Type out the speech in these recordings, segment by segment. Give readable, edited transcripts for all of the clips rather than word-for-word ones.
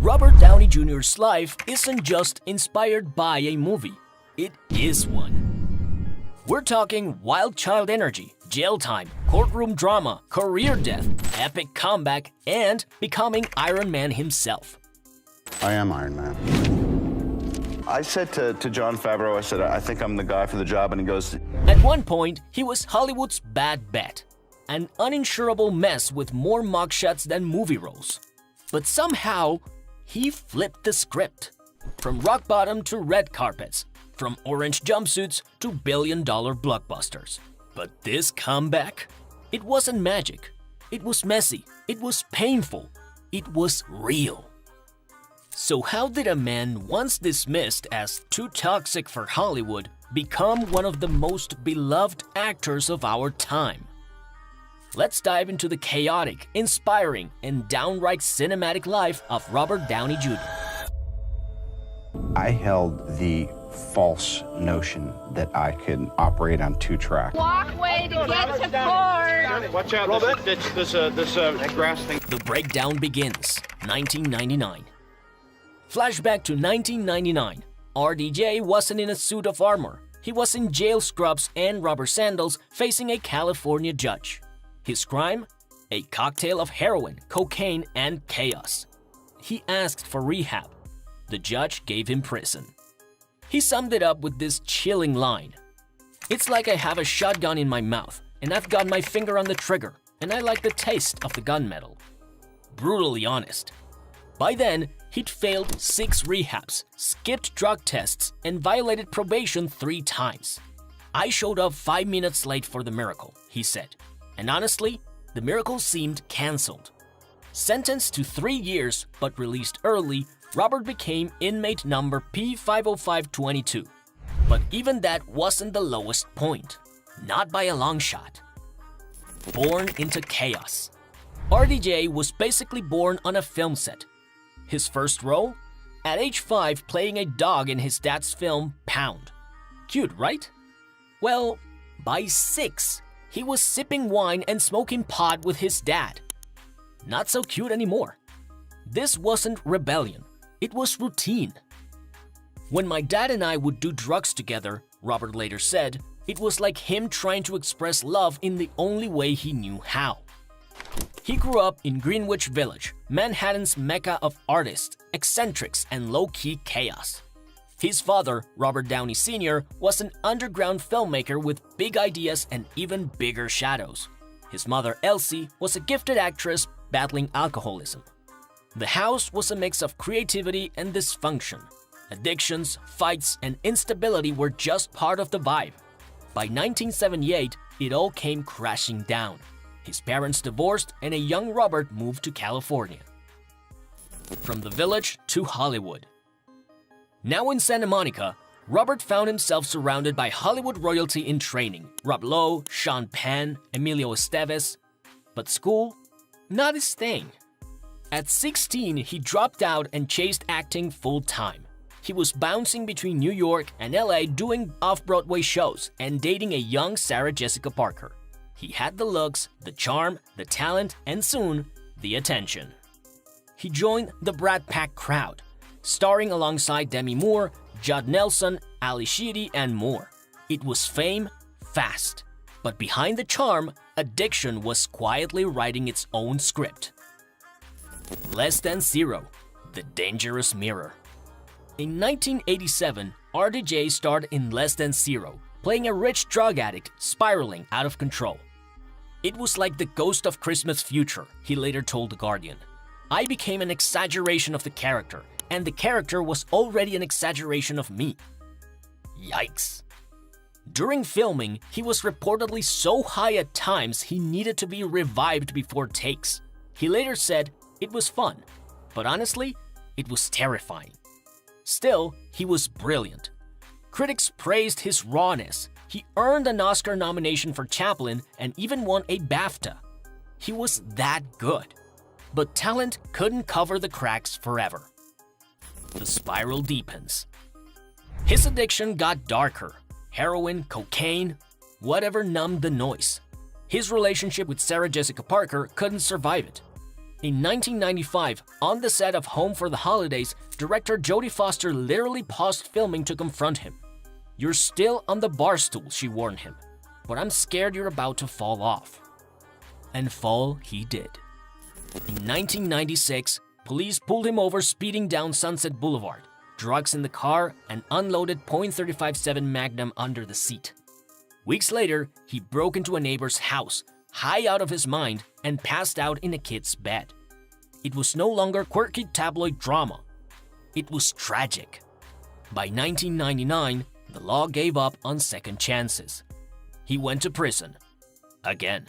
Robert Downey Jr.'s life isn't just inspired by a movie, it is one. We're talking wild child energy, jail time, courtroom drama, career death, epic comeback, and becoming Iron Man himself. I am Iron Man. I said to Jon Favreau, I said, I think I'm the guy for the job, and he goes... At one point, he was Hollywood's bad bet, an uninsurable mess with more mugshots than movie roles. But somehow, he flipped the script. From rock bottom to red carpets, from orange jumpsuits to billion-dollar blockbusters. But this comeback? It wasn't magic. It was messy. It was painful. It was real. So how did a man once dismissed as too toxic for Hollywood become one of the most beloved actors of our time? Let's dive into the chaotic, inspiring, and downright cinematic life of Robert Downey Jr. I held the false notion that I could operate on two tracks. Walkway to get to court. Watch out, this grass thing. The breakdown begins, 1999. Flashback to 1999. RDJ wasn't in a suit of armor. He was in jail scrubs and rubber sandals facing a California judge. His crime? A cocktail of heroin, cocaine, and chaos. He asked for rehab. The judge gave him prison. He summed it up with this chilling line. "It's like I have a shotgun in my mouth, and I've got my finger on the trigger, and I like the taste of the gunmetal." Brutally honest. By then, he'd failed 6 rehabs, skipped drug tests, and violated probation 3 times. "I showed up 5 minutes late for the miracle," he said. And honestly, the miracle seemed cancelled. Sentenced to 3 years but released early, Robert became inmate number P50522. But even that wasn't the lowest point. Not by a long shot. Born into chaos. RDJ was basically born on a film set. His first role? At age 5, playing a dog in his dad's film, Pound. Cute, right? Well, by 6, he was sipping wine and smoking pot with his dad. Not so cute anymore. This wasn't rebellion. It was routine. "When my dad and I would do drugs together," Robert later said, "it was like him trying to express love in the only way he knew how." He grew up in Greenwich Village, Manhattan's mecca of artists, eccentrics, and low-key chaos. His father, Robert Downey Sr., was an underground filmmaker with big ideas and even bigger shadows. His mother, Elsie, was a gifted actress battling alcoholism. The house was a mix of creativity and dysfunction. Addictions, fights, and instability were just part of the vibe. By 1978, it all came crashing down. His parents divorced and a young Robert moved to California. From the village to Hollywood. Now in Santa Monica, Robert found himself surrounded by Hollywood royalty in training. Rob Lowe, Sean Penn, Emilio Estevez. But school? Not his thing. At 16, he dropped out and chased acting full-time. He was bouncing between New York and LA doing off-Broadway shows and dating a young Sarah Jessica Parker. He had the looks, the charm, the talent, and soon, the attention. He joined the Brat Pack crowd, starring alongside Demi Moore, Judd Nelson, Ali Sheedy, and more. It was fame, fast. But behind the charm, addiction was quietly writing its own script. Less Than Zero, The Dangerous Mirror. In 1987, RDJ starred in Less Than Zero, playing a rich drug addict spiraling out of control. "It was like the ghost of Christmas future," he later told The Guardian. "I became an exaggeration of the character, and the character was already an exaggeration of me." Yikes. During filming, he was reportedly so high at times he needed to be revived before takes. He later said, "It was fun, but honestly, it was terrifying." Still, he was brilliant. Critics praised his rawness. He earned an Oscar nomination for Chaplin and even won a BAFTA. He was that good. But talent couldn't cover the cracks forever. The spiral deepens. His addiction got darker. Heroin, cocaine, whatever numbed the noise. His relationship with Sarah Jessica Parker couldn't survive it. In 1995, on the set of Home for the Holidays, director Jodie Foster literally paused filming to confront him. "You're still on the bar stool," she warned him, "but I'm scared you're about to fall off." And fall he did. In 1996, police pulled him over speeding down Sunset Boulevard, drugs in the car, and unloaded .357 Magnum under the seat. Weeks later, he broke into a neighbor's house, high out of his mind, and passed out in a kid's bed. It was no longer quirky tabloid drama. It was tragic. By 1999, the law gave up on second chances. He went to prison. Again.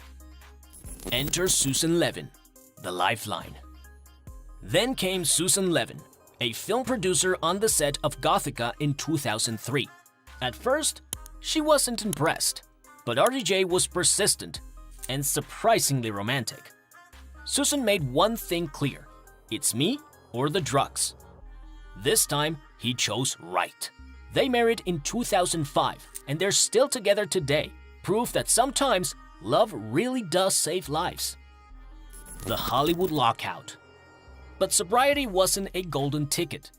Enter Susan Levin, the lifeline. Then came Susan Levin, a film producer on the set of Gothica in 2003. At first, she wasn't impressed, but RDJ was persistent and surprisingly romantic. Susan made one thing clear: it's me or the drugs. This time, he chose right. They married in 2005, and they're still together today, proof that sometimes love really does save lives. The Hollywood lockout. But sobriety wasn't a golden ticket.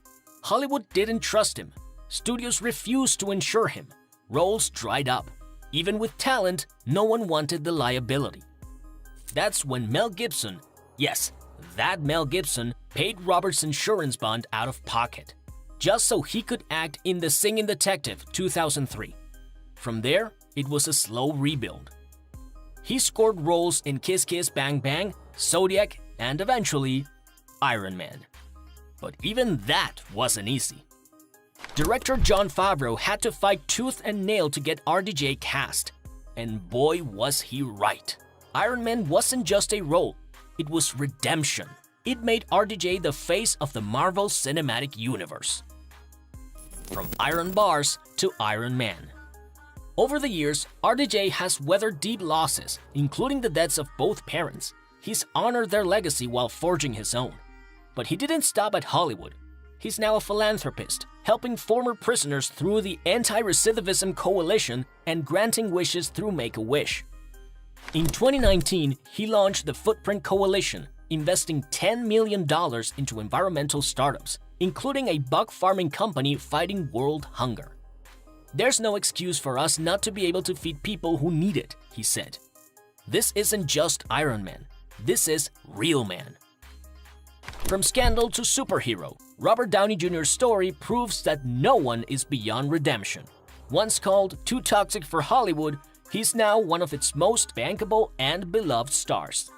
Hollywood didn't trust him. Studios refused to insure him. Roles dried up. Even with talent, no one wanted the liability. That's when Mel Gibson, yes, that Mel Gibson, paid Robert's insurance bond out of pocket, just so he could act in The Singing Detective 2003. From there, it was a slow rebuild. He scored roles in Kiss Kiss Bang Bang, Zodiac, and eventually, Iron Man. But even that wasn't easy. Director Jon Favreau had to fight tooth and nail to get RDJ cast. And boy was he right. Iron Man wasn't just a role, it was redemption. It made RDJ the face of the Marvel Cinematic Universe. From Iron Bars to Iron Man. Over the years, RDJ has weathered deep losses, including the deaths of both parents. He's honored their legacy while forging his own. But he didn't stop at Hollywood. He's now a philanthropist, helping former prisoners through the Anti-Recidivism Coalition and granting wishes through Make-A-Wish. In 2019, he launched the Footprint Coalition, investing $10 million into environmental startups, including a bug farming company fighting world hunger. "There's no excuse for us not to be able to feed people who need it," he said. "This isn't just Iron Man. This is real man." From scandal to superhero, Robert Downey Jr.'s story proves that no one is beyond redemption. Once called too toxic for Hollywood, he's now one of its most bankable and beloved stars.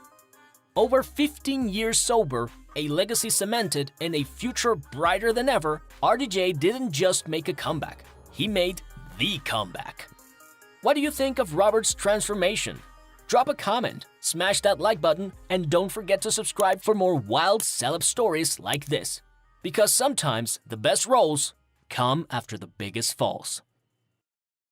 Over 15 years sober, a legacy cemented, and a future brighter than ever, RDJ didn't just make a comeback, he made the comeback. What do you think of Robert's transformation? Drop a comment, smash that like button, and don't forget to subscribe for more wild celeb stories like this. Because sometimes the best roles come after the biggest falls.